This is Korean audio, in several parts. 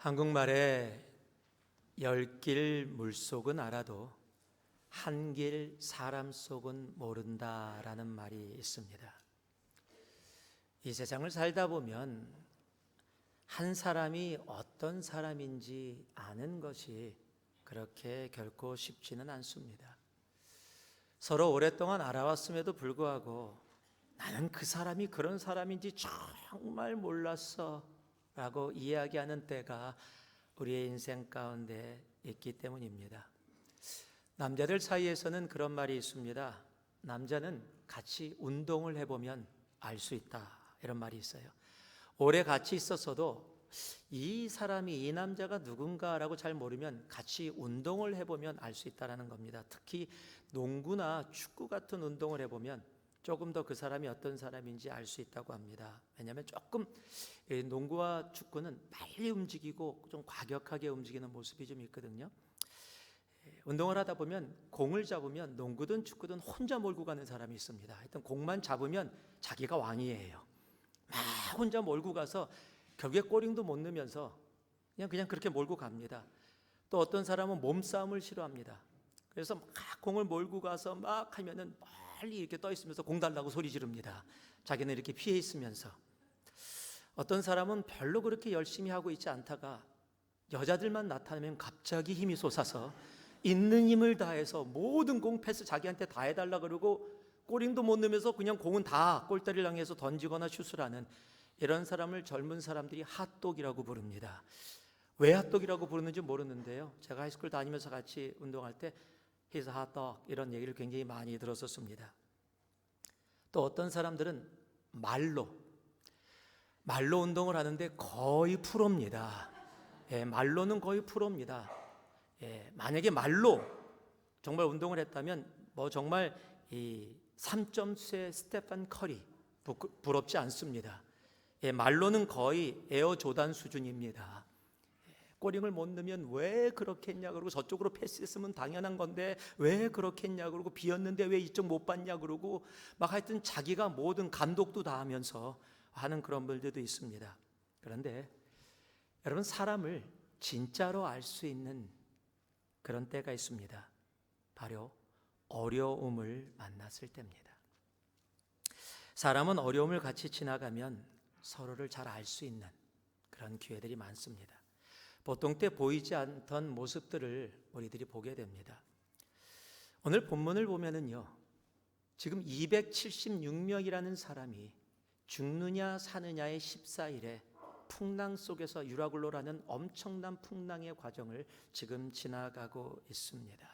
한국말에 열 길 물속은 알아도 한 길 사람 속은 모른다라는 말이 있습니다. 이 세상을 살다 보면 한 사람이 어떤 사람인지 아는 것이 그렇게 결코 쉽지는 않습니다. 서로 오랫동안 알아왔음에도 불구하고 나는 그 사람이 그런 사람인지 정말 몰랐어 라고 이야기하는 때가 우리의 인생 가운데 있기 때문입니다. 남자들 사이에서는 그런 말이 있습니다. 남자는 같이 운동을 해보면 알 수 있다, 이런 말이 있어요. 오래 같이 있었어도 이 사람이, 이 남자가 누군가라고 잘 모르면 같이 운동을 해보면 알 수 있다는 겁니다. 특히 농구나 축구 같은 운동을 해보면 조금 더 그 사람이 어떤 사람인지 알 수 있다고 합니다. 왜냐하면 조금 농구와 축구는 빨리 움직이고 좀 과격하게 움직이는 모습이 좀 있거든요. 운동을 하다 보면 공을 잡으면 농구든 축구든 혼자 몰고 가는 사람이 있습니다. 하여튼 공만 잡으면 자기가 왕이에요. 막 혼자 몰고 가서 결국에 골링도 못 넣으면서 그냥 그렇게 몰고 갑니다. 또 어떤 사람은 몸싸움을 싫어합니다. 그래서 막 공을 몰고 가서 막 하면은 빨리 이렇게 떠 있으면서 공 달라고 소리 지릅니다. 자기는 이렇게 피해 있으면서. 어떤 사람은 별로 그렇게 열심히 하고 있지 않다가 여자들만 나타나면 갑자기 힘이 솟아서 있는 힘을 다해서 모든 공 패스 자기한테 다 해달라 그러고 골링도 못 넣으면서 그냥 공은 다 골대를 향해서 던지거나 슛을 하는, 이런 사람을 젊은 사람들이 핫독이라고 부릅니다. 왜 핫독이라고 부르는지 모르는데요, 제가 하이스쿨 다니면서 같이 운동할 때 He's a hot dog 이런 얘기를 굉장히 많이 들었었습니다. 또 어떤 사람들은 말로 운동을 하는데 거의 프로입니다. 말로는 거의 프로입니다. 만약에 말로 정말 운동을 했다면 정말 이 3점수의 스테판 커리 부럽지 않습니다. 말로는 거의 에어 조단 수준입니다. 골링을 못 넣으면 왜 그렇게 했냐 그러고, 저쪽으로 패스했으면 당연한 건데 왜 그렇게 했냐 그러고, 비었는데 왜 이쪽 못 봤냐 그러고, 막 하여튼 자기가 모든 감독도 다 하면서 하는 그런 분들도 있습니다. 그런데 여러분, 사람을 진짜로 알 수 있는 그런 때가 있습니다. 바로 어려움을 만났을 때입니다. 사람은 어려움을 같이 지나가면 서로를 잘 알 수 있는 그런 기회들이 많습니다. 보통 때 보이지 않던 모습들을 우리들이 보게 됩니다. 오늘 본문을 보면은요, 지금 276명이라는 사람이 죽느냐 사느냐의 14일에 풍랑 속에서 유라굴로라는 엄청난 풍랑의 과정을 지금 지나가고 있습니다.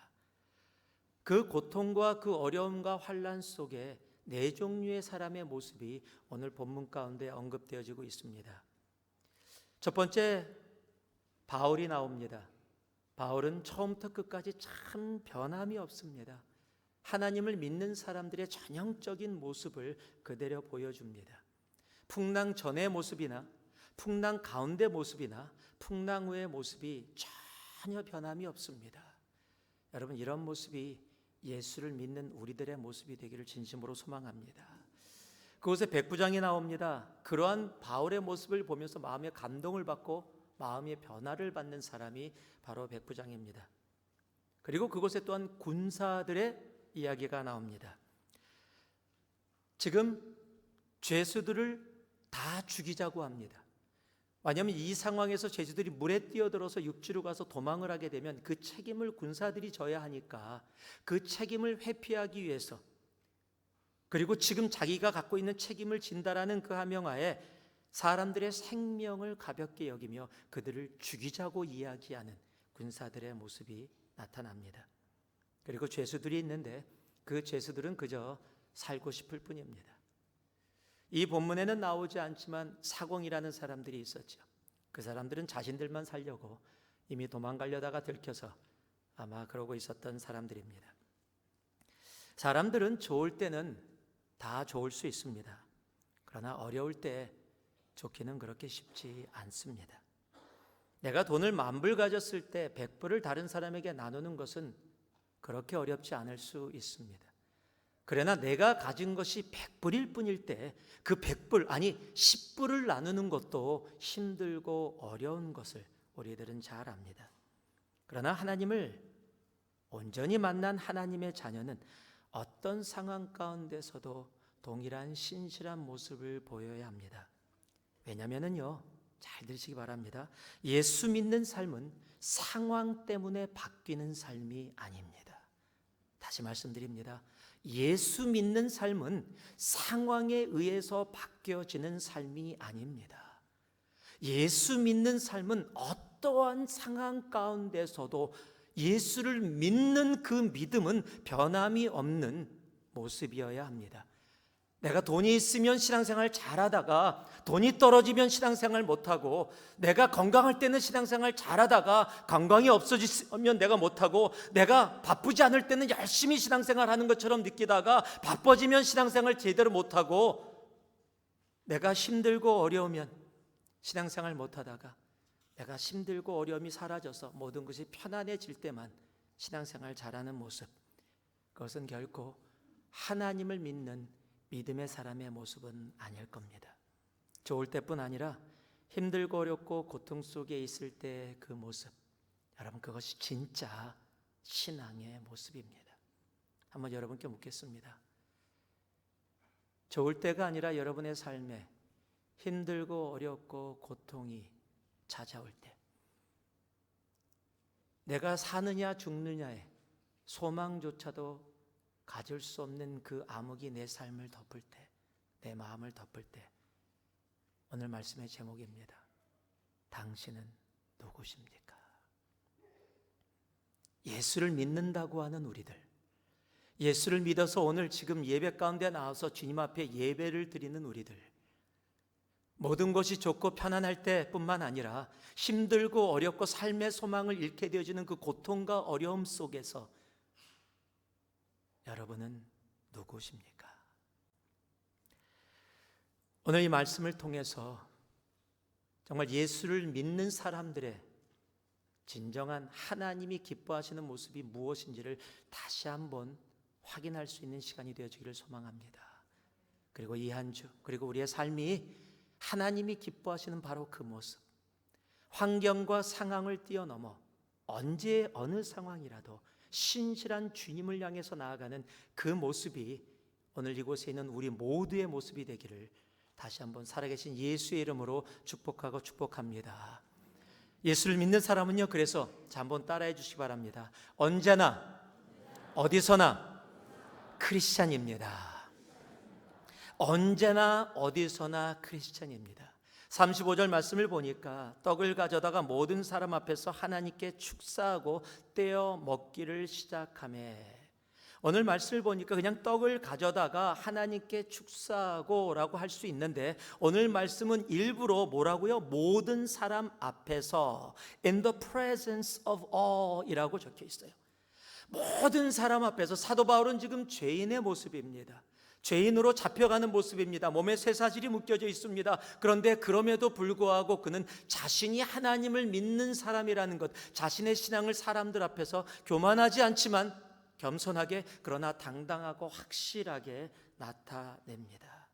그 고통과 그 어려움과 환난 속에 네 종류의 사람의 모습이 오늘 본문 가운데 언급되어지고 있습니다. 첫 번째, 바울이 나옵니다. 바울은 처음부터 끝까지 참 변함이 없습니다. 하나님을 믿는 사람들의 전형적인 모습을 그대로 보여줍니다. 풍랑 전의 모습이나 풍랑 가운데 모습이나 풍랑 후의 모습이 전혀 변함이 없습니다. 여러분, 이런 모습이 예수를 믿는 우리들의 모습이 되기를 진심으로 소망합니다. 그곳에 백부장이 나옵니다. 그러한 바울의 모습을 보면서 마음의 감동을 받고 마음의 변화를 받는 사람이 바로 백부장입니다. 그리고 그곳에 또한 군사들의 이야기가 나옵니다. 지금 죄수들을 다 죽이자고 합니다. 왜냐하면 이 상황에서 죄수들이 물에 뛰어들어서 육지로 가서 도망을 하게 되면 그 책임을 군사들이 져야 하니까 그 책임을 회피하기 위해서, 그리고 지금 자기가 갖고 있는 책임을 진다라는 그 하명하에 사람들의 생명을 가볍게 여기며 그들을 죽이자고 이야기하는 군사들의 모습이 나타납니다. 그리고 죄수들이 있는데 그 죄수들은 그저 살고 싶을 뿐입니다. 이 본문에는 나오지 않지만 사공이라는 사람들이 있었죠. 그 사람들은 자신들만 살려고 이미 도망가려다가 들켜서 아마 그러고 있었던 사람들입니다. 사람들은 좋을 때는 다 좋을 수 있습니다. 그러나 어려울 때 좋기는 그렇게 쉽지 않습니다. 내가 돈을 10,000불 가졌을 때 100불을 다른 사람에게 나누는 것은 그렇게 어렵지 않을 수 있습니다. 그러나 내가 가진 것이 100불일 뿐일 때 그 100불, 아니 10불을 나누는 것도 힘들고 어려운 것을 우리들은 잘 압니다. 그러나 하나님을 온전히 만난 하나님의 자녀는 어떤 상황 가운데서도 동일한 신실한 모습을 보여야 합니다. 왜냐하면요, 잘 들으시기 바랍니다. 예수 믿는 삶은 상황 때문에 바뀌는 삶이 아닙니다. 다시 말씀드립니다. 예수 믿는 삶은 상황에 의해서 바뀌어지는 삶이 아닙니다. 예수 믿는 삶은 어떠한 상황 가운데서도 예수를 믿는 그 믿음은 변함이 없는 모습이어야 합니다. 내가 돈이 있으면 신앙생활 잘하다가 돈이 떨어지면 신앙생활 못하고, 내가 건강할 때는 신앙생활 잘하다가 건강이 없어지면 내가 못하고, 내가 바쁘지 않을 때는 열심히 신앙생활 하는 것처럼 느끼다가 바빠지면 신앙생활 제대로 못하고, 내가 힘들고 어려우면 신앙생활 못하다가 내가 힘들고 어려움이 사라져서 모든 것이 편안해질 때만 신앙생활 잘하는 모습, 그것은 결코 하나님을 믿는 믿음의 사람의 모습은 아닐 겁니다. 좋을 때뿐 아니라 힘들고 어렵고 고통 속에 있을 때 그 모습, 여러분, 그것이 진짜 신앙의 모습입니다. 한번 여러분께 묻겠습니다. 좋을 때가 아니라 여러분의 삶에 힘들고 어렵고 고통이 찾아올 때, 내가 사느냐 죽느냐에 소망조차도 가질 수 없는 그 암흑이 내 삶을 덮을 때, 내 마음을 덮을 때, 오늘 말씀의 제목입니다. 당신은 누구십니까? 예수를 믿는다고 하는 우리들, 예수를 믿어서 오늘 지금 예배 가운데 나와서 주님 앞에 예배를 드리는 우리들, 모든 것이 좋고 편안할 때뿐만 아니라 힘들고 어렵고 삶의 소망을 잃게 되어지는 그 고통과 어려움 속에서 여러분은 누구십니까? 오늘 이 말씀을 통해서 정말 예수를 믿는 사람들의 진정한 하나님이 기뻐하시는 모습이 무엇인지를 다시 한번 확인할 수 있는 시간이 되어지기를 소망합니다. 그리고 이 한 주, 그리고 우리의 삶이 하나님이 기뻐하시는 바로 그 모습, 환경과 상황을 뛰어넘어 언제 어느 상황이라도 신실한 주님을 향해서 나아가는 그 모습이 오늘 이곳에 있는 우리 모두의 모습이 되기를 다시 한번 살아계신 예수의 이름으로 축복하고 축복합니다. 예수를 믿는 사람은요, 그래서 한번 따라해 주시기 바랍니다. 언제나 어디서나 크리스찬입니다. 언제나 어디서나 크리스찬입니다. 35절 말씀을 보니까 떡을 가져다가 모든 사람 앞에서 하나님께 축사하고 떼어 먹기를 시작하매, 오늘 말씀을 보니까 그냥 떡을 가져다가 하나님께 축사하고 라고 할 수 있는데, 오늘 말씀은 일부러 뭐라고요? 모든 사람 앞에서 in the presence of all 이라고 적혀 있어요. 모든 사람 앞에서. 사도 바울은 지금 죄인의 모습입니다. 죄인으로 잡혀가는 모습입니다. 몸에 쇠사슬이 묶여져 있습니다. 그런데 그럼에도 불구하고 그는 자신이 하나님을 믿는 사람이라는 것, 자신의 신앙을 사람들 앞에서 교만하지 않지만 겸손하게, 그러나 당당하고 확실하게 나타냅니다.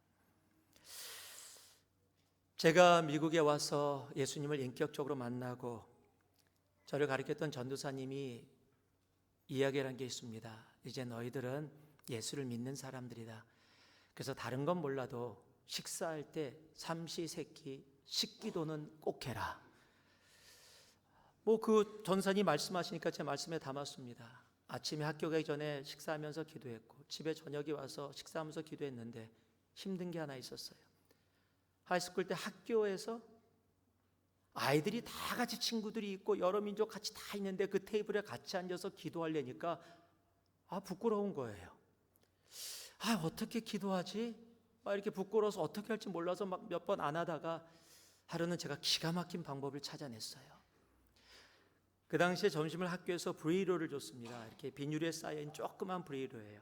제가 미국에 와서 예수님을 인격적으로 만나고 저를 가르쳤던 전도사님이 이야기를 한 게 있습니다. 이제 너희들은 예수를 믿는 사람들이다. 그래서 다른 건 몰라도 식사할 때 삼시세끼 식기도는 꼭 해라. 그 전사님 말씀하시니까 제 말씀에 담았습니다. 아침에 학교 가기 전에 식사하면서 기도했고, 집에 저녁에 와서 식사하면서 기도했는데 힘든 게 하나 있었어요. 하이스쿨 때 학교에서 아이들이 다 같이 친구들이 있고 여러 민족 같이 다 있는데 그 테이블에 같이 앉아서 기도하려니까 부끄러운 거예요. 어떻게 기도하지? 이렇게 부끄러워서 어떻게 할지 몰라서 몇 번 안 하다가 하루는 제가 기가 막힌 방법을 찾아냈어요. 그 당시에 점심을 학교에서 브리로를 줬습니다. 이렇게 비닐에 쌓여있는 조그만 브리로예요.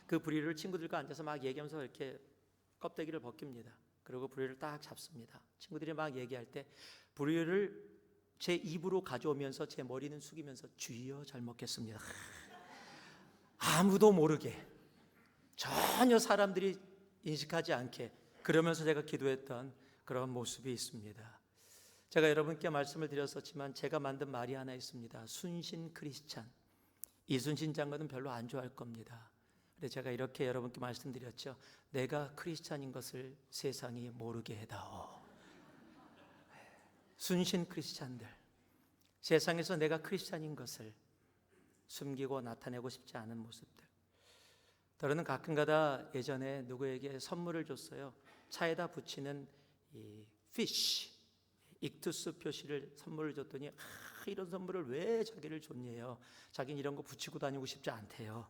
그 브리로를 친구들과 앉아서 막 얘기하면서 이렇게 껍데기를 벗깁니다. 그리고 브리로를 딱 잡습니다. 친구들이 막 얘기할 때 브리로를 제 입으로 가져오면서 제 머리는 숙이면서 주여 잘 먹겠습니다. 아무도 모르게, 전혀 사람들이 인식하지 않게, 그러면서 제가 기도했던 그런 모습이 있습니다. 제가 여러분께 말씀을 드렸었지만 제가 만든 말이 하나 있습니다. 순신 크리스찬. 이순신 장관은 별로 안 좋아할 겁니다. 그래서 제가 이렇게 여러분께 말씀드렸죠. 내가 크리스찬인 것을 세상이 모르게 해다오. 순신 크리스찬들, 세상에서 내가 크리스찬인 것을 숨기고 나타내고 싶지 않은 모습들. 저는 가끔가다 예전에 누구에게 선물을 줬어요. 차에다 붙이는 이 fish, 익투스 표시를 선물을 줬더니 이런 선물을 왜 자기를 줬냐요. 자기는 이런 거 붙이고 다니고 싶지 않대요.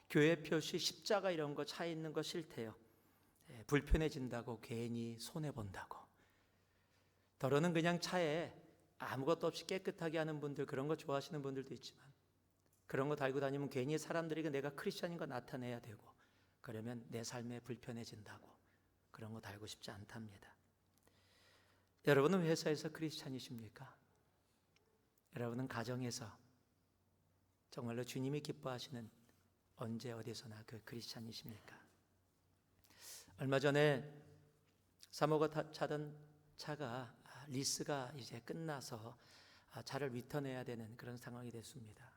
교회 표시, 십자가 이런 거 차에 있는 거 싫대요. 불편해진다고, 괜히 손해본다고. 더러는 그냥 차에 아무것도 없이 깨끗하게 하는 분들, 그런 거 좋아하시는 분들도 있지만 그런 거 달고 다니면 괜히 사람들에게 내가 크리스찬인 거 나타내야 되고 그러면 내 삶에 불편해진다고 그런 거 달고 싶지 않답니다. 여러분은 회사에서 크리스찬이십니까? 여러분은 가정에서 정말로 주님이 기뻐하시는 언제 어디서나 그 크리스찬이십니까? 얼마 전에 사모가 타던 차가 리스가 이제 끝나서 차를 리턴해야 되는 그런 상황이 됐습니다.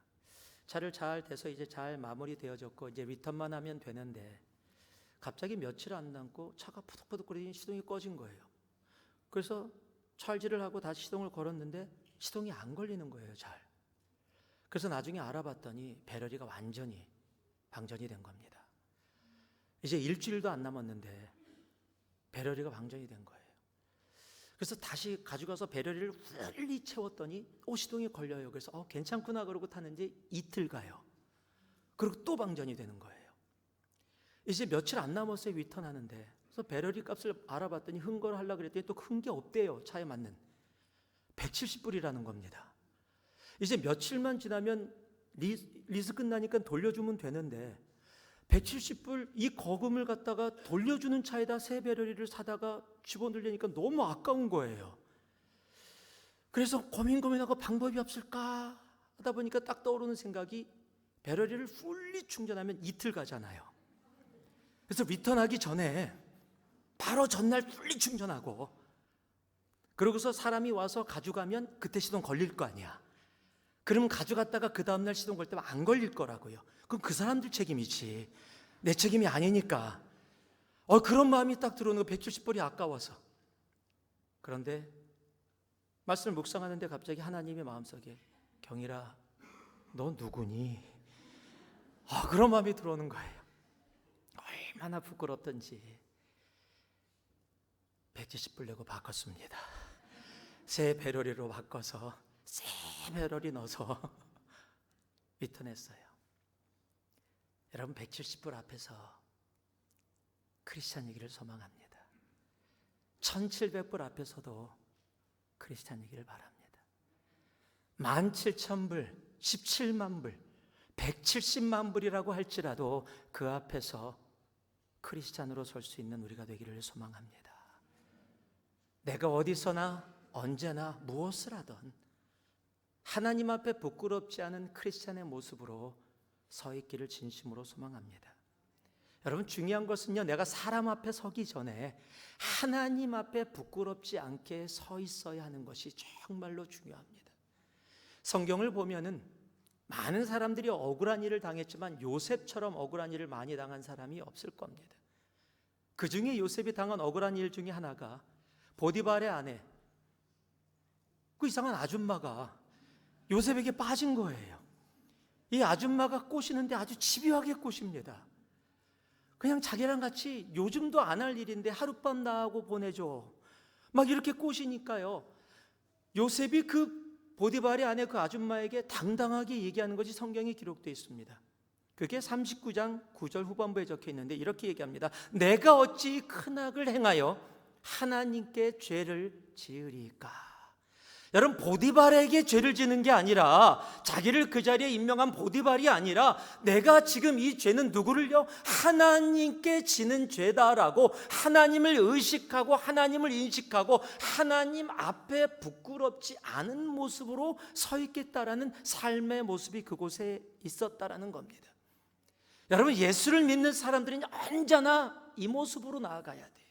차를 잘 대서 이제 잘 마무리되어졌고 이제 리턴만 하면 되는데 갑자기 며칠 안 남고 차가 푸득푸득거리니 시동이 꺼진 거예요. 그래서 찰지를 하고 다시 시동을 걸었는데 시동이 안 걸리는 거예요, 잘. 그래서 나중에 알아봤더니 배터리가 완전히 방전이 된 겁니다. 이제 일주일도 안 남았는데 배터리가 방전이 된 거예요. 그래서 다시 가져가서 배터리를 훌리 채웠더니 시동이 걸려요. 그래서 괜찮구나 그러고 탔는데 이틀 가요. 그리고 또 방전이 되는 거예요. 이제 며칠 안 남았어요, 리턴하는데. 그래서 배터리 값을 알아봤더니 흥거를 하려고 그랬더니 또 흥 게 없대요. 차에 맞는 170불이라는 겁니다. 이제 며칠만 지나면 리스 끝나니까 돌려주면 되는데 170불 이 거금을 갖다가 돌려주는 차에다 새 배터리를 사다가 집어넣으려니까 너무 아까운 거예요. 그래서 고민하고 방법이 없을까 하다 보니까 딱 떠오르는 생각이 배터리를 풀리 충전하면 이틀 가잖아요. 그래서 리턴하기 전에 바로 전날 풀리 충전하고 그러고서 사람이 와서 가져가면 그때 시동 걸릴 거 아니야. 그러면 가져갔다가 그 다음날 시동 걸 때면 안 걸릴 거라고요. 그럼 그 사람들 책임이지 내 책임이 아니니까 그런 마음이 딱 들어오는 거. 170불이 아까워서. 그런데 말씀을 묵상하는데 갑자기 하나님의 마음속에 경일아 너 누구니? 그런 마음이 들어오는 거예요. 얼마나 부끄럽던지 170불 내고 바꿨습니다. 새 배터리로 바꿔서 새 배터리 넣어서 리턴했어요. 여러분 170불 앞에서 크리스찬이기를 소망합니다. 1700불 앞에서도 크리스찬이기를 바랍니다. 17,000불, 17만 불, 170만 불이라고 할지라도 그 앞에서 크리스찬으로 설 수 있는 우리가 되기를 소망합니다. 내가 어디서나 언제나 무엇을 하든 하나님 앞에 부끄럽지 않은 크리스찬의 모습으로 서 있기를 진심으로 소망합니다. 여러분 중요한 것은요, 내가 사람 앞에 서기 전에 하나님 앞에 부끄럽지 않게 서 있어야 하는 것이 정말로 중요합니다. 성경을 보면은 많은 사람들이 억울한 일을 당했지만 요셉처럼 억울한 일을 많이 당한 사람이 없을 겁니다. 그 중에 요셉이 당한 억울한 일 중에 하나가 보디발의 아내, 그 이상한 아줌마가 요셉에게 빠진 거예요. 이 아줌마가 꼬시는데 아주 집요하게 꼬십니다. 그냥 자기랑 같이 요즘도 안 할 일인데 하룻밤 나하고 보내줘 막 이렇게 꼬시니까요, 요셉이 그 보디발의 아내 그 아줌마에게 당당하게 얘기하는 것이 성경에 기록되어 있습니다. 그게 39장 9절 후반부에 적혀 있는데 이렇게 얘기합니다. 내가 어찌 큰 악을 행하여 하나님께 죄를 지으리까. 여러분 보디발에게 죄를 지는 게 아니라, 자기를 그 자리에 임명한 보디발이 아니라 내가 지금 이 죄는 누구를요? 하나님께 지는 죄다라고 하나님을 의식하고 하나님을 인식하고 하나님 앞에 부끄럽지 않은 모습으로 서 있겠다라는 삶의 모습이 그곳에 있었다라는 겁니다. 여러분 예수를 믿는 사람들은 언제나 이 모습으로 나아가야 돼요.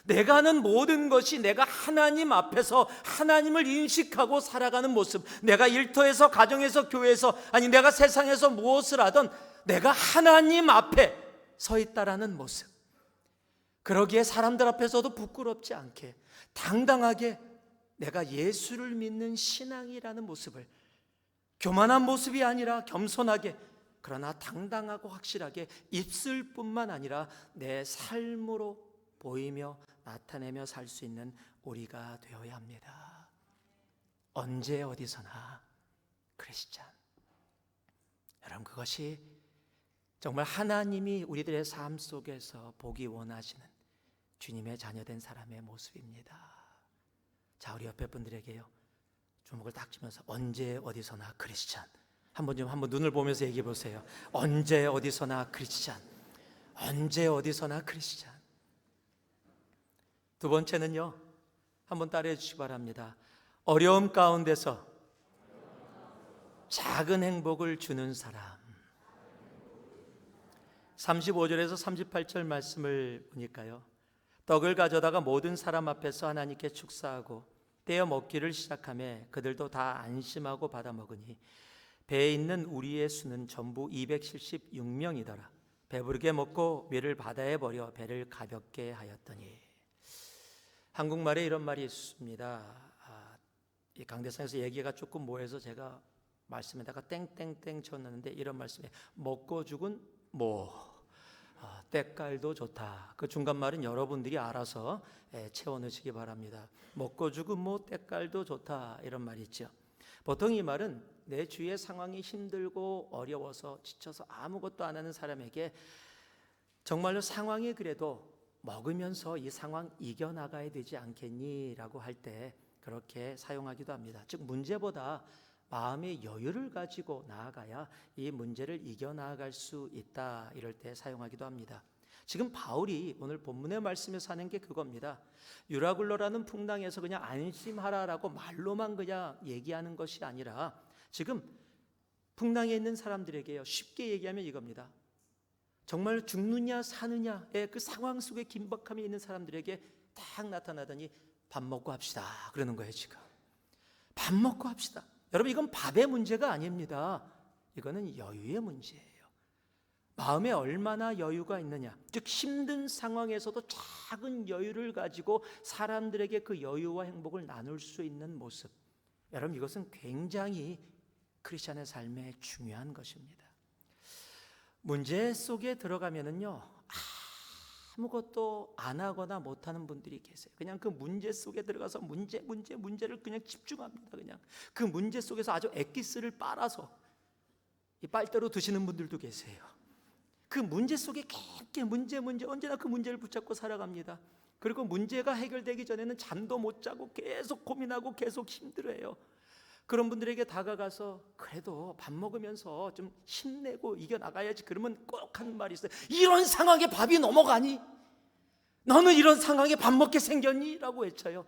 내가 하는 모든 것이 내가 하나님 앞에서 하나님을 인식하고 살아가는 모습, 내가 일터에서, 가정에서, 교회에서, 아니 내가 세상에서 무엇을 하든 내가 하나님 앞에 서 있다라는 모습, 그러기에 사람들 앞에서도 부끄럽지 않게 당당하게 내가 예수를 믿는 신앙이라는 모습을, 교만한 모습이 아니라 겸손하게, 그러나 당당하고 확실하게 입술뿐만 아니라 내 삶으로 보이며 나타내며 살 수 있는 우리가 되어야 합니다. 언제 어디서나 크리스찬. 여러분, 그것이 정말 하나님이 우리들의 삶 속에서 보기 원하시는 주님의 자녀된 사람의 모습입니다. 자, 우리 옆에 분들에게요, 주먹을 딱 쥐면서 언제 어디서나 크리스찬. 한번 눈을 보면서 얘기해 보세요. 언제 어디서나 크리스찬. 언제 어디서나 크리스찬. 두 번째는요, 한번 따라해 주시기 바랍니다. 어려움 가운데서 작은 행복을 주는 사람. 35절에서 38절 말씀을 보니까요, 떡을 가져다가 모든 사람 앞에서 하나님께 축사하고 떼어 먹기를 시작하며 그들도 다 안심하고 받아 먹으니 배에 있는 우리의 수는 전부 276명이더라. 배부르게 먹고 멸을 바다에 버려 배를 가볍게 하였더니. 한국말에 이런 말이 있습니다. 이 강대상에서 얘기가 조금 모여서 제가 말씀에다가 땡땡땡 쳤는데 이런 말씀에 먹고 죽은 때깔도 좋다. 그 중간 말은 여러분들이 알아서 채워 넣으시기 바랍니다. 먹고 죽은 때깔도 좋다, 이런 말이 있죠. 보통 이 말은 내 주위의 상황이 힘들고 어려워서 지쳐서 아무것도 안 하는 사람에게 정말로 상황이 그래도 먹으면서 이 상황 이겨나가야 되지 않겠니? 라고 할 때 그렇게 사용하기도 합니다. 즉, 문제보다 마음의 여유를 가지고 나아가야 이 문제를 이겨나갈 수 있다, 이럴 때 사용하기도 합니다. 지금 바울이 오늘 본문의 말씀에서 하는 게 그겁니다. 유라굴로라는 풍랑에서 그냥 안심하라라고 말로만 그냥 얘기하는 것이 아니라 지금 풍랑에 있는 사람들에게요, 쉽게 얘기하면 이겁니다. 정말 죽느냐 사느냐의 그 상황 속에 긴박함이 있는 사람들에게 딱 나타나더니 밥 먹고 합시다, 그러는 거예요. 지금 밥 먹고 합시다. 여러분, 이건 밥의 문제가 아닙니다. 이거는 여유의 문제예요. 마음에 얼마나 여유가 있느냐, 즉 힘든 상황에서도 작은 여유를 가지고 사람들에게 그 여유와 행복을 나눌 수 있는 모습, 여러분, 이것은 굉장히 크리스찬의 삶에 중요한 것입니다. 문제 속에 들어가면은요, 아무것도 안 하거나 못하는 분들이 계세요. 그냥 그 문제 속에 들어가서 문제를 그냥 집중합니다. 그냥 그 문제 속에서 아주 엑기스를 빨아서 이 빨대로 드시는 분들도 계세요. 그 문제 속에 깊게 문제 언제나 그 문제를 붙잡고 살아갑니다. 그리고 문제가 해결되기 전에는 잠도 못 자고 계속 고민하고 계속 힘들어해요. 그런 분들에게 다가가서 그래도 밥 먹으면서 좀 힘내고 이겨나가야지, 그러면 꼭 하는 말이 있어요. 이런 상황에 밥이 넘어가니? 너는 이런 상황에 밥 먹게 생겼니? 라고 외쳐요.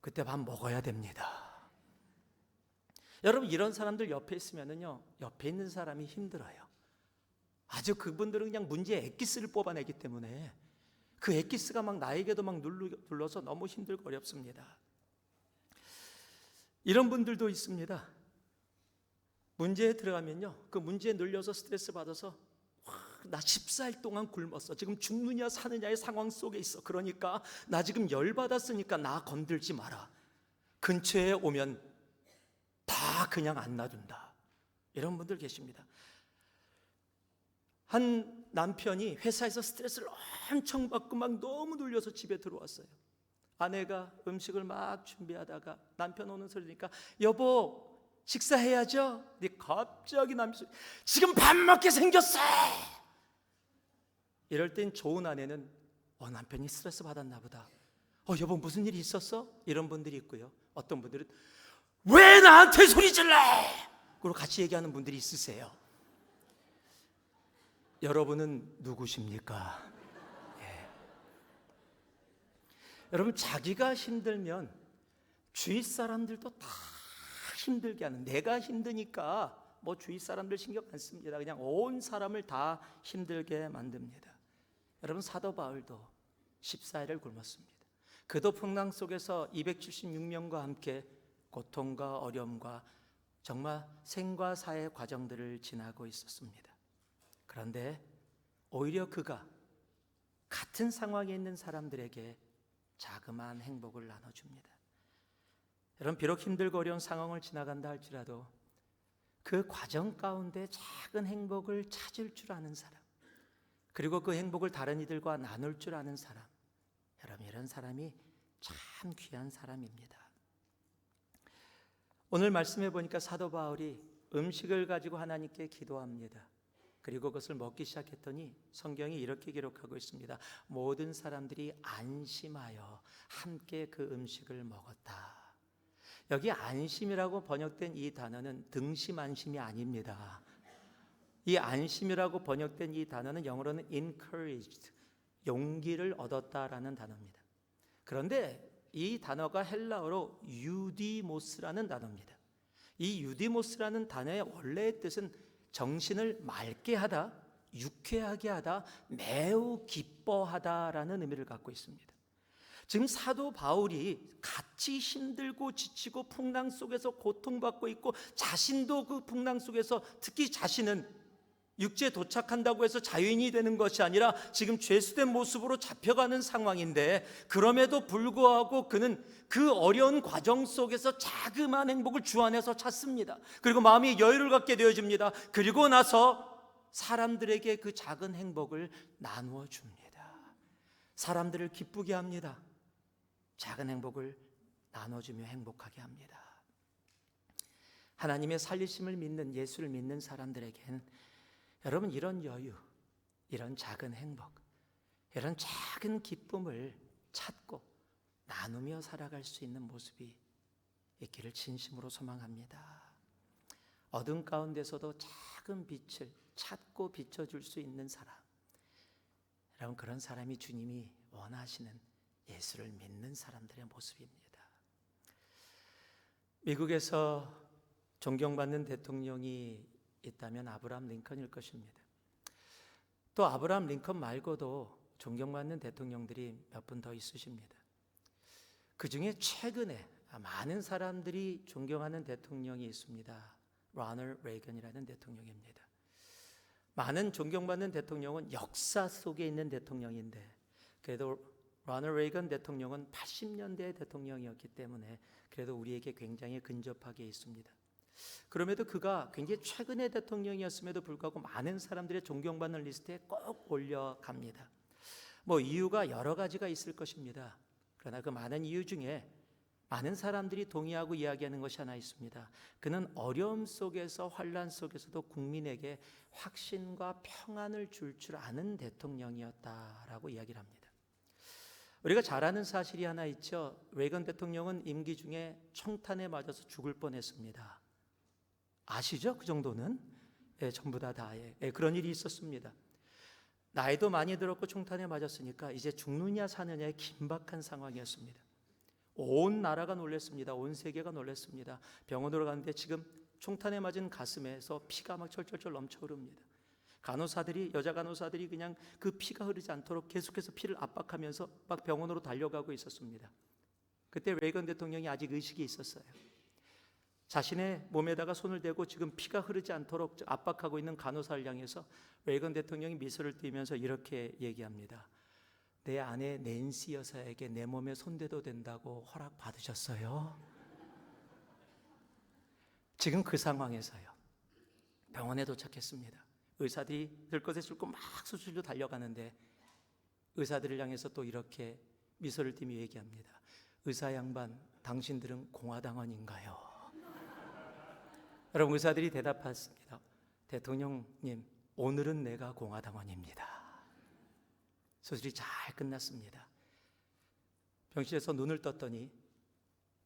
그때 밥 먹어야 됩니다. 여러분, 이런 사람들 옆에 있으면은요, 옆에 있는 사람이 힘들어요. 아주 그분들은 그냥 문제의 엑기스를 뽑아내기 때문에 그 엑기스가 막 나에게도 막 눌러서 너무 힘들고 어렵습니다. 이런 분들도 있습니다. 문제에 들어가면요, 그 문제에 눌려서 스트레스 받아서 나 14일 동안 굶었어, 지금 죽느냐 사느냐의 상황 속에 있어, 그러니까 나 지금 열받았으니까 나 건들지 마라, 근처에 오면 다 그냥 안 놔둔다, 이런 분들 계십니다. 한 남편이 회사에서 스트레스를 엄청 받고 막 너무 눌려서 집에 들어왔어요. 아내가 음식을 막 준비하다가 남편 오는 소리니까 여보 식사해야죠. 근데 갑자기 남편이 지금 밥 먹게 생겼어. 이럴 땐 좋은 아내는 남편이 스트레스 받았나 보다, 여보 무슨 일이 있었어? 이런 분들이 있고요, 어떤 분들은 왜 나한테 소리 질러? 그리고 같이 얘기하는 분들이 있으세요. 여러분은 누구십니까? 여러분, 자기가 힘들면 주위 사람들도 다 힘들게 하는, 내가 힘드니까 주위 사람들 신경 안 씁니다. 그냥 온 사람을 다 힘들게 만듭니다. 여러분, 사도 바울도 14일을 굶었습니다. 그도 풍랑 속에서 276명과 함께 고통과 어려움과 정말 생과 사의 과정들을 지나고 있었습니다. 그런데 오히려 그가 같은 상황에 있는 사람들에게 자그마한 행복을 나눠줍니다. 여러분, 비록 힘들고 어려운 상황을 지나간다 할지라도 그 과정 가운데 작은 행복을 찾을 줄 아는 사람, 그리고 그 행복을 다른 이들과 나눌 줄 아는 사람, 여러분, 이런 사람이 참 귀한 사람입니다. 오늘 말씀해 보니까 사도 바울이 음식을 가지고 하나님께 기도합니다. 그리고 그것을 먹기 시작했더니 성경이 이렇게 기록하고 있습니다. 모든 사람들이 안심하여 함께 그 음식을 먹었다. 여기 안심이라고 번역된 이 단어는 등심 안심이 아닙니다. 이 안심이라고 번역된 이 단어는 영어로는 encouraged, 용기를 얻었다라는 단어입니다. 그런데 이 단어가 헬라어로 유디모스라는 단어입니다. 이 유디모스라는 단어의 원래의 뜻은 정신을 맑게 하다, 유쾌하게 하다, 매우 기뻐하다라는 의미를 갖고 있습니다. 지금 사도 바울이 같이 힘들고 지치고 풍랑 속에서 고통받고 있고, 자신도 그 풍랑 속에서, 특히 자신은 육지에 도착한다고 해서 자유인이 되는 것이 아니라 지금 죄수된 모습으로 잡혀가는 상황인데, 그럼에도 불구하고 그는 그 어려운 과정 속에서 자그마한 행복을 주 안에서 찾습니다. 그리고 마음이 여유를 갖게 되어집니다. 그리고 나서 사람들에게 그 작은 행복을 나누어 줍니다. 사람들을 기쁘게 합니다. 작은 행복을 나눠주며 행복하게 합니다. 하나님의 살리심을 믿는, 예수를 믿는 사람들에게는 여러분, 이런 여유, 이런 작은 행복, 이런 작은 기쁨을 찾고 나누며 살아갈 수 있는 모습이 있기를 진심으로 소망합니다. 어둠 가운데서도 작은 빛을 찾고 비춰줄 수 있는 사람, 여러분, 그런 사람이 주님이 원하시는 예수를 믿는 사람들의 모습입니다. 미국에서 존경받는 대통령이 있다면 아브라함 링컨일 것입니다. 또 아브라함 링컨 말고도 존경받는 대통령들이 몇 분 더 있으십니다. 그 중에 최근에 많은 사람들이 존경하는 대통령이 있습니다. 로널드 레이건이라는 대통령입니다. 많은 존경받는 대통령은 역사 속에 있는 대통령인데, 그래도 로널드 레이건 대통령은 80년대 대통령이었기 때문에 그래도 우리에게 굉장히 근접하게 있습니다. 그럼에도 그가 굉장히 최근의 대통령이었음에도 불구하고 많은 사람들의 존경받는 리스트에 꼭 올려갑니다. 이유가 여러 가지가 있을 것입니다. 그러나 그 많은 이유 중에 많은 사람들이 동의하고 이야기하는 것이 하나 있습니다. 그는 어려움 속에서, 환난 속에서도 국민에게 확신과 평안을 줄 아는 대통령이었다라고 이야기를 합니다. 우리가 잘 아는 사실이 하나 있죠. 레이건 대통령은 임기 중에 총탄에 맞아서 죽을 뻔했습니다. 아시죠? 그 정도는? 전부 다 그런 일이 있었습니다. 나이도 많이 들었고 총탄에 맞았으니까 이제 죽느냐 사느냐의 긴박한 상황이었습니다. 온 나라가 놀랐습니다. 온 세계가 놀랐습니다. 병원으로 갔는데 지금 총탄에 맞은 가슴에서 피가 막 철철철 넘쳐 흐릅니다. 여자 간호사들이 그냥 그 피가 흐르지 않도록 계속해서 피를 압박하면서 막 병원으로 달려가고 있었습니다. 그때 레이건 대통령이 아직 의식이 있었어요. 자신의 몸에다가 손을 대고 지금 피가 흐르지 않도록 압박하고 있는 간호사를 향해서 레이건 대통령이 미소를 띠면서 이렇게 얘기합니다. 내 아내 낸시 여사에게 내 몸에 손대도 된다고 허락 받으셨어요? 지금 그 상황에서요, 병원에 도착했습니다. 의사들이 들것에 싣고 막 수술로 달려가는데 의사들을 향해서 또 이렇게 미소를 띠며 얘기합니다. 의사 양반, 당신들은 공화당원인가요? 여러분, 의사들이 대답했습니다. 대통령님, 오늘은 내가 공화당원입니다. 수술이 잘 끝났습니다. 병실에서 눈을 떴더니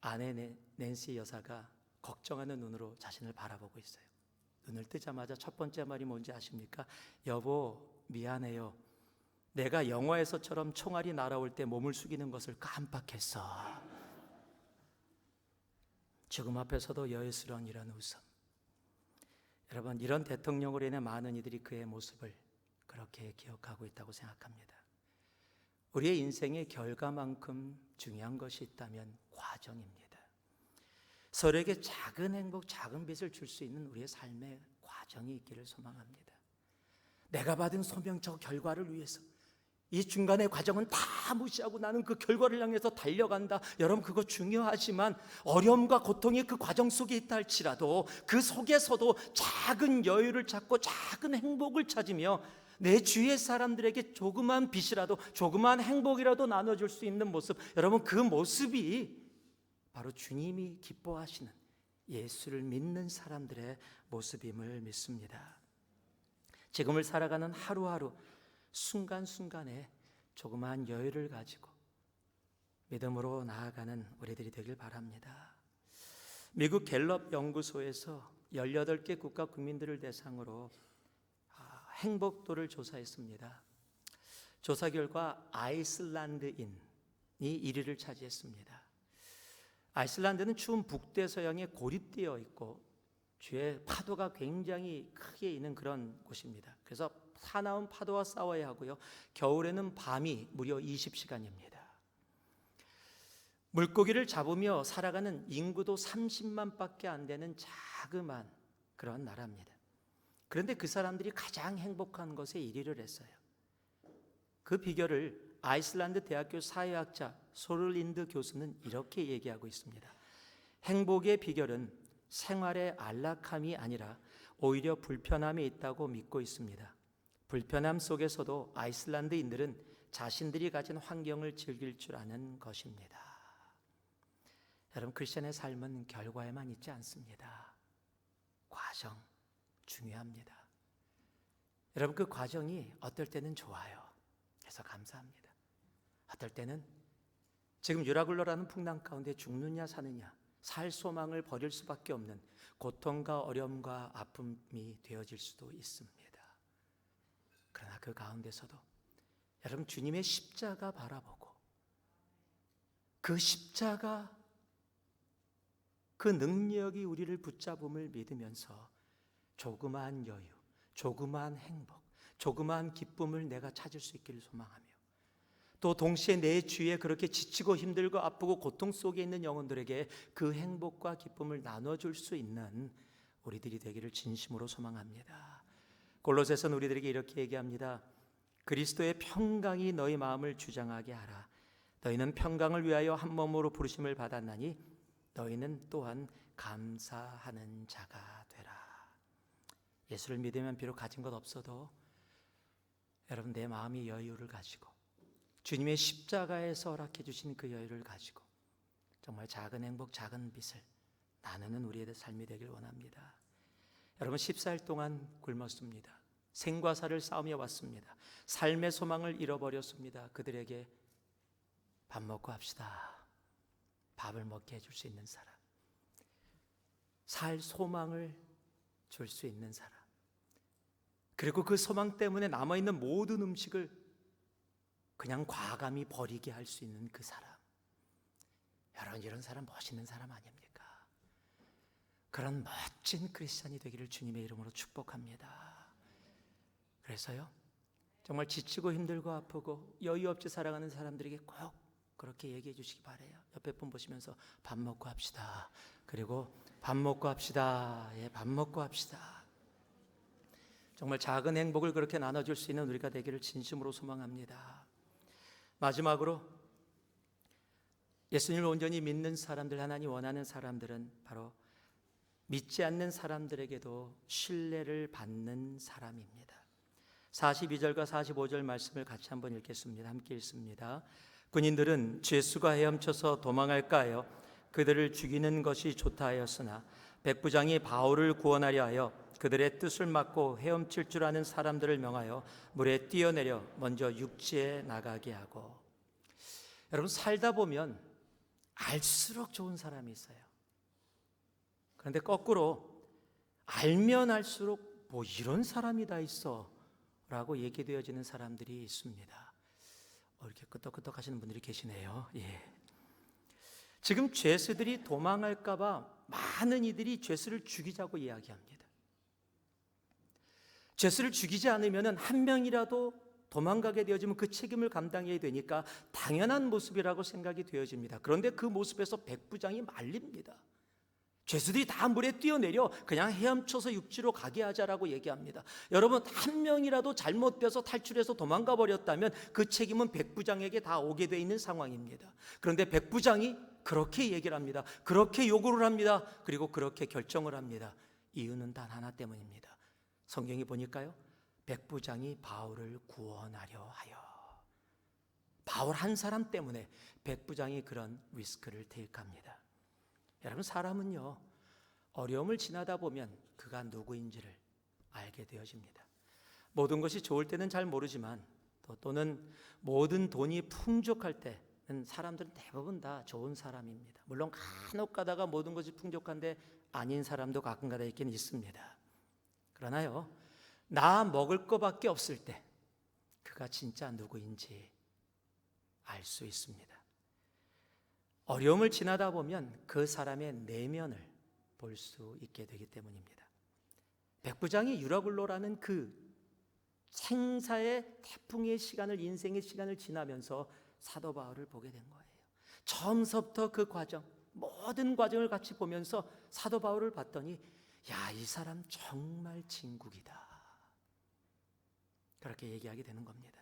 아내 낸시 여사가 걱정하는 눈으로 자신을 바라보고 있어요. 눈을 뜨자마자 첫 번째 말이 뭔지 아십니까? 여보, 미안해요. 내가 영화에서처럼 총알이 날아올 때 몸을 숙이는 것을 깜빡했어. 죽음 앞에서도 여유스러운 이런 웃음. 여러분, 이런 대통령으로 인해 많은 이들이 그의 모습을 그렇게 기억하고 있다고 생각합니다. 우리의 인생의 결과만큼 중요한 것이 있다면 과정입니다. 서로에게 작은 행복, 작은 빛을 줄 수 있는 우리의 삶의 과정이 있기를 소망합니다. 내가 받은 소명, 저 결과를 위해서 이 중간의 과정은 다 무시하고 나는 그 결과를 향해서 달려간다. 여러분, 그거 중요하지만 어려움과 고통이 그 과정 속에 있다 할지라도 그 속에서도 작은 여유를 찾고 작은 행복을 찾으며 내 주위의 사람들에게 조그만 빛이라도, 조그만 행복이라도 나눠줄 수 있는 모습, 여러분, 그 모습이 바로 주님이 기뻐하시는 예수를 믿는 사람들의 모습임을 믿습니다. 지금을 살아가는 하루하루 순간순간에 조그마한 여유를 가지고 믿음으로 나아가는 우리들이 되길 바랍니다. 미국 갤럽 연구소에서 18개 국가 국민들을 대상으로 행복도를 조사했습니다. 조사 결과 아이슬란드인이 1위를 차지했습니다. 아이슬란드는 추운 북대서양에 고립되어 있고 주에 파도가 굉장히 크게 있는 그런 곳입니다. 그래서 사나운 파도와 싸워야 하고요. 겨울에는 밤이 무려 20시간입니다. 물고기를 잡으며 살아가는 인구도 30만 밖에 안 되는 자그마한 그런 나라입니다. 그런데 그 사람들이 가장 행복한 것에 1위를 했어요. 그 비결을 아이슬란드 대학교 사회학자 소를린드 교수는 이렇게 얘기하고 있습니다. 행복의 비결은 생활의 안락함이 아니라 오히려 불편함에 있다고 믿고 있습니다. 불편함 속에서도 아이슬란드인들은 자신들이 가진 환경을 즐길 줄 아는 것입니다. 여러분, 크리스천의 삶은 결과에만 있지 않습니다. 과정 중요합니다. 여러분, 그 과정이 어떨 때는 좋아요. 그래서 감사합니다. 어떨 때는 지금 유라굴로라는 풍랑 가운데 죽느냐 사느냐, 살 소망을 버릴 수밖에 없는 고통과 어려움과 아픔이 되어질 수도 있습니다. 그러나 그 가운데서도 여러분, 주님의 십자가 바라보고 그 십자가, 그 능력이 우리를 붙잡음을 믿으면서 조그마한 여유, 조그마한 행복, 조그마한 기쁨을 내가 찾을 수 있기를 소망하며, 또 동시에 내 주위에 그렇게 지치고 힘들고 아프고 고통 속에 있는 영혼들에게 그 행복과 기쁨을 나눠줄 수 있는 우리들이 되기를 진심으로 소망합니다. 골로새서는 우리들에게 이렇게 얘기합니다. 그리스도의 평강이 너희 마음을 주장하게 하라. 너희는 평강을 위하여 한 몸으로 부르심을 받았나니 너희는 또한 감사하는 자가 되라. 예수를 믿으면 비록 가진 것 없어도 여러분, 내 마음이 여유를 가지고 주님의 십자가에서 허락해 주신 그 여유를 가지고 정말 작은 행복, 작은 빛을 나누는 우리의 삶이 되길 원합니다. 여러분, 14일 동안 굶었습니다. 생과 사를 싸우며 왔습니다. 삶의 소망을 잃어버렸습니다. 그들에게 밥 먹고 합시다. 밥을 먹게 해줄 수 있는 사람, 살 소망을 줄 수 있는 사람, 그리고 그 소망 때문에 남아있는 모든 음식을 그냥 과감히 버리게 할 수 있는 그 사람. 여러분, 이런 사람 멋있는 사람 아닙니까? 그런 멋진 크리스찬이 되기를 주님의 이름으로 축복합니다. 그래서요, 정말 지치고 힘들고 아프고 여유 없이 살아가는 사람들에게 꼭 그렇게 얘기해 주시기 바라요. 옆에 분 보시면서 밥 먹고 합시다. 그리고 밥 먹고 합시다. 예, 밥 먹고 합시다. 정말 작은 행복을 그렇게 나눠줄 수 있는 우리가 되기를 진심으로 소망합니다. 마지막으로 예수님을 온전히 믿는 사람들, 하나님 원하는 사람들은 바로 믿지 않는 사람들에게도 신뢰를 받는 사람입니다. 42절과 45절 말씀을 같이 한번 읽겠습니다. 함께 읽습니다. 군인들은 죄수가 헤엄쳐서 도망할까 하여 그들을 죽이는 것이 좋다 하였으나 백부장이 바울을 구원하려 하여 그들의 뜻을 막고 헤엄칠 줄 아는 사람들을 명하여 물에 뛰어내려 먼저 육지에 나가게 하고. 여러분, 살다 보면 알수록 좋은 사람이 있어요. 그런데 거꾸로 알면 알수록 뭐 이런 사람이 다 있어 라고 얘기되어지는 사람들이 있습니다. 이렇게 끄떡끄떡 하시는 분들이 계시네요. 예. 지금 죄수들이 도망할까 봐 많은 이들이 죄수를 죽이자고 이야기합니다. 죄수를 죽이지 않으면 한 명이라도 도망가게 되어지면 그 책임을 감당해야 되니까 당연한 모습이라고 생각이 되어집니다. 그런데 그 모습에서 백부장이 말립니다. 죄수들이 다 물에 뛰어내려 그냥 헤엄쳐서 육지로 가게 하자라고 얘기합니다. 여러분, 한 명이라도 잘못돼서 탈출해서 도망가 버렸다면 그 책임은 백부장에게 다 오게 돼 있는 상황입니다. 그런데 백부장이 그렇게 얘기를 합니다. 그렇게 요구를 합니다. 그리고 그렇게 결정을 합니다. 이유는 단 하나 때문입니다. 성경이 보니까요, 백부장이 바울을 구원하려 하여. 바울 한 사람 때문에 백부장이 그런 리스크를 테이크합니다. 여러분, 사람은요, 어려움을 지나다 보면 그가 누구인지를 알게 되어집니다. 모든 것이 좋을 때는 잘 모르지만 또는 모든 돈이 풍족할 때는 사람들은 대부분 다 좋은 사람입니다. 물론 간혹 가다가 모든 것이 풍족한데 아닌 사람도 가끔 가다 있긴 있습니다. 그러나요, 나 먹을 거밖에 없을 때 그가 진짜 누구인지 알 수 있습니다. 어려움을 지나다 보면 그 사람의 내면을 볼 수 있게 되기 때문입니다. 백부장이 유라굴로라는 그 생사의 태풍의 시간을, 인생의 시간을 지나면서 사도 바울을 보게 된 거예요. 처음서부터 그 과정, 모든 과정을 같이 보면서 사도 바울을 봤더니 야, 이 사람 정말 진국이다, 그렇게 얘기하게 되는 겁니다.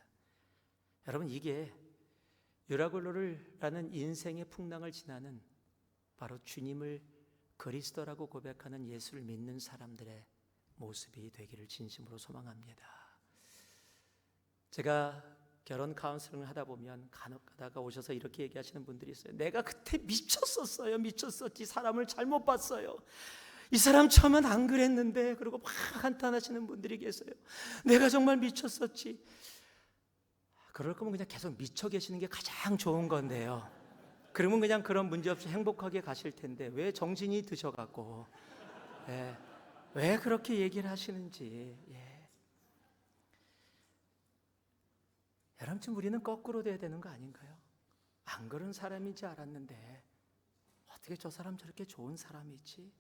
여러분, 이게 유라굴로라는 인생의 풍랑을 지나는 바로 주님을 그리스도라고 고백하는 예수를 믿는 사람들의 모습이 되기를 진심으로 소망합니다. 제가 결혼 카운슬링을 하다 보면 간혹 가다가 오셔서 이렇게 얘기하시는 분들이 있어요. 내가 그때 미쳤었어요. 미쳤었지. 사람을 잘못 봤어요. 이 사람 처음엔 안 그랬는데, 그리고 막 한탄하시는 분들이 계세요. 내가 정말 미쳤었지. 그럴 거면 그냥 계속 미쳐 계시는 게 가장 좋은 건데요. 그러면 그냥 그런 문제 없이 행복하게 가실 텐데 왜 정신이 드셔갖고 왜 그렇게 얘기를 하시는지. 여러분, 지금 우리는 거꾸로 돼야 되는 거 아닌가요? 안 그런 사람인지 알았는데 어떻게 저 사람 저렇게 좋은 사람이지?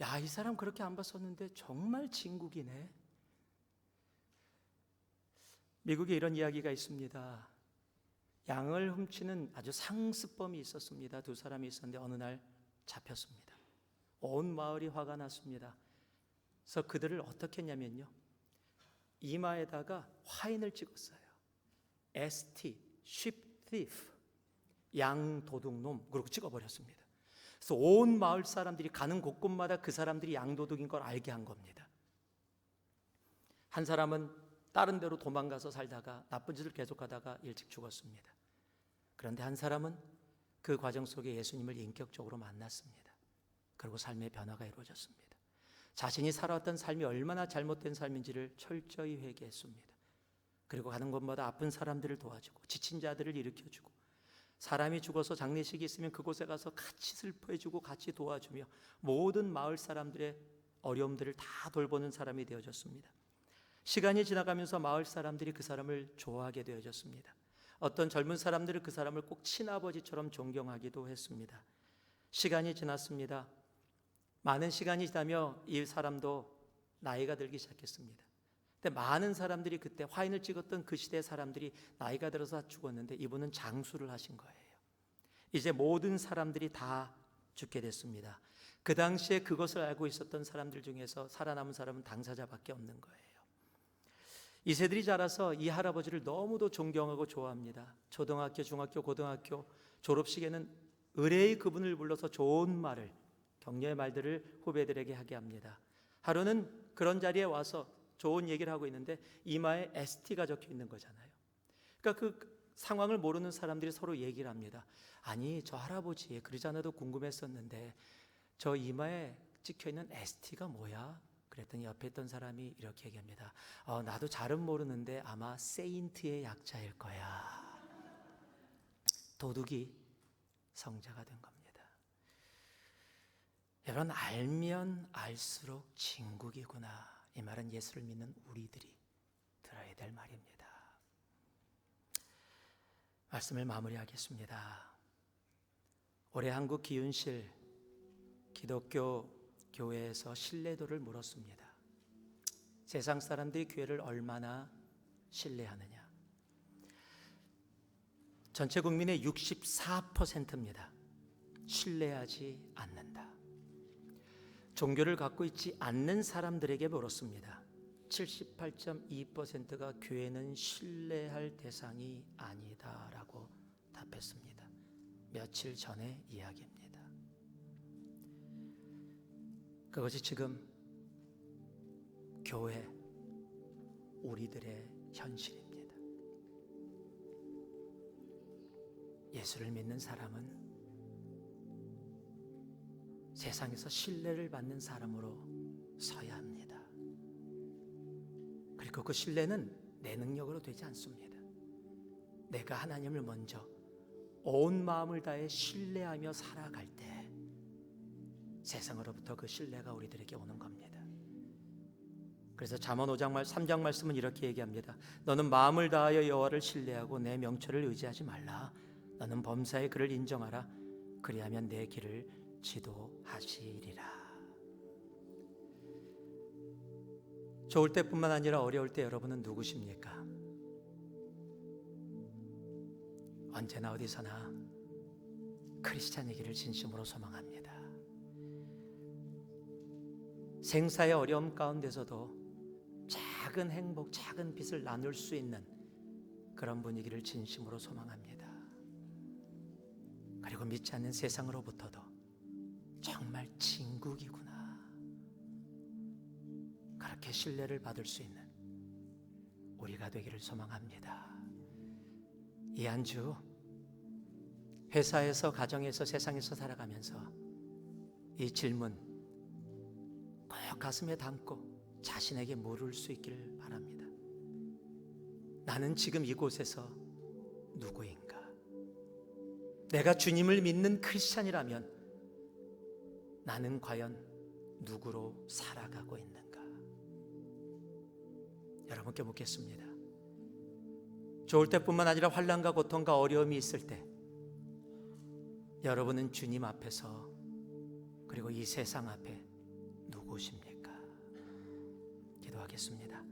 야, 이 사람 그렇게 안 봤었는데 정말 진국이네. 미국에 이런 이야기가 있습니다. 양을 훔치는 아주 상습범이 있었습니다. 두 사람이 있었는데 어느 날 잡혔습니다. 온 마을이 화가 났습니다. 그래서 그들을 어떻게 했냐면요, 이마에다가 화인을 찍었어요. ST, sheep thief, 양 도둑놈, 그렇게 찍어버렸습니다. 그래서 온 마을 사람들이 가는 곳곳마다 그 사람들이 양 도둑인 걸 알게 한 겁니다. 한 사람은 다른 데로 도망가서 살다가 나쁜 짓을 계속하다가 일찍 죽었습니다. 그런데 한 사람은 그 과정 속에 예수님을 인격적으로 만났습니다. 그리고 삶의 변화가 이루어졌습니다. 자신이 살아왔던 삶이 얼마나 잘못된 삶인지를 철저히 회개했습니다. 그리고 가는 곳마다 아픈 사람들을 도와주고 지친 자들을 일으켜주고, 사람이 죽어서 장례식이 있으면 그곳에 가서 같이 슬퍼해주고 같이 도와주며 모든 마을 사람들의 어려움들을 다 돌보는 사람이 되어졌습니다. 시간이 지나가면서 마을 사람들이 그 사람을 좋아하게 되어졌습니다. 어떤 젊은 사람들은 그 사람을 꼭 친아버지처럼 존경하기도 했습니다. 시간이 지났습니다. 많은 시간이 지나며 이 사람도 나이가 들기 시작했습니다. 근데 많은 사람들이, 그때 화인을 찍었던 그 시대의 사람들이 나이가 들어서 죽었는데 이분은 장수를 하신 거예요. 이제 모든 사람들이 다 죽게 됐습니다. 그 당시에 그것을 알고 있었던 사람들 중에서 살아남은 사람은 당사자밖에 없는 거예요. 이 세들이 자라서 이 할아버지를 너무도 존경하고 좋아합니다. 초등학교, 중학교, 고등학교 졸업식에는 의뢰의 그분을 불러서 좋은 말을, 격려의 말들을 후배들에게 하게 합니다. 하루는 그런 자리에 와서 좋은 얘기를 하고 있는데 이마에 ST가 적혀 있는 거잖아요. 그러니까 그 상황을 모르는 사람들이 서로 얘기를 합니다. 아니, 저 할아버지 그러지 않아도 궁금했었는데 저 이마에 찍혀 있는 ST가 뭐야? 그랬더니 옆에 있던 사람이 이렇게 얘기합니다. 나도 잘은 모르는데 아마 세인트의 약자일 거야. 도둑이 성자가 된 겁니다. 여러분, 알면 알수록 진국이구나. 이 말은 예수를 믿는 우리들이 들어야 될 말입니다. 말씀을 마무리하겠습니다. 올해 한국 기윤실 기독교 교회에서 신뢰도를 물었습니다. 세상 사람들이 교회를 얼마나 신뢰하느냐? 전체 국민의 64%입니다. 신뢰하지 않는다. 종교를 갖고 있지 않는 사람들에게 물었습니다. 78.2%가 교회는 신뢰할 대상이 아니다라고 답했습니다. 며칠 전의 이야기입니다. 그것이 지금 교회, 우리들의 현실입니다. 예수를 믿는 사람은 세상에서 신뢰를 받는 사람으로 서야 합니다. 그리고 그 신뢰는 내 능력으로 되지 않습니다. 내가 하나님을 먼저 온 마음을 다해 신뢰하며 살아갈 때 세상으로부터 그 신뢰가 우리들에게 오는 겁니다. 그래서 잠언 5장 3장 말씀은 이렇게 얘기합니다. 너는 마음을 다하여 여호와를 신뢰하고 내 명철을 의지하지 말라. 너는 범사의 그를 인정하라. 그리하면 내 길을 지도하시리라. 좋을 때뿐만 아니라 어려울 때 여러분은 누구십니까? 언제나 어디서나 크리스찬이기를 진심으로 소망합니다. 생사의 어려움 가운데서도 작은 행복, 작은 빛을 나눌 수 있는 그런 분위기를 진심으로 소망합니다. 그리고 믿지 않는 세상으로부터도 정말 진국이구나, 그렇게 신뢰를 받을 수 있는 우리가 되기를 소망합니다. 이 한 주 회사에서, 가정에서, 세상에서 살아가면서 이 질문 꼭 가슴에 담고 자신에게 물을 수 있기를 바랍니다. 나는 지금 이곳에서 누구인가? 내가 주님을 믿는 크리스찬이라면 나는 과연 누구로 살아가고 있는가? 여러분께 묻겠습니다. 좋을 때뿐만 아니라 환난과 고통과 어려움이 있을 때 여러분은 주님 앞에서, 그리고 이 세상 앞에 누구십니까? 기도하겠습니다.